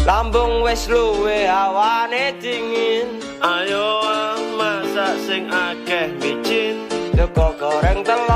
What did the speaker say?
Lambung wis luwe hawane dingin. Ayo masak sing akeh micin. Sego goreng telur